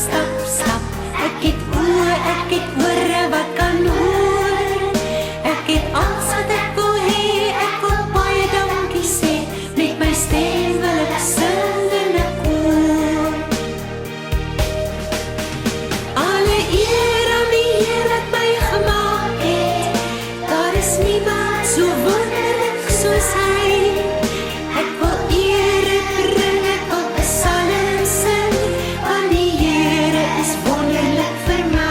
stap, stap. Ek het oë, ek het ore wat kan hoor. Ek het alles wat ek wil hê, ek wil baie dankie sê. Met my stem wil ek sing in 'n koor. Alle eer aan die Heer wat my gemaak het. Daar is niemand so wonderlik soos hy. Ek wil ere bring, ek wil 'n psalm sing, want die Here is wonderlik vir my.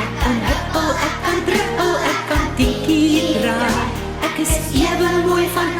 Ek kan huppel, ek kan druppel, ek kan tikkie draai. Ek is ewe mooi van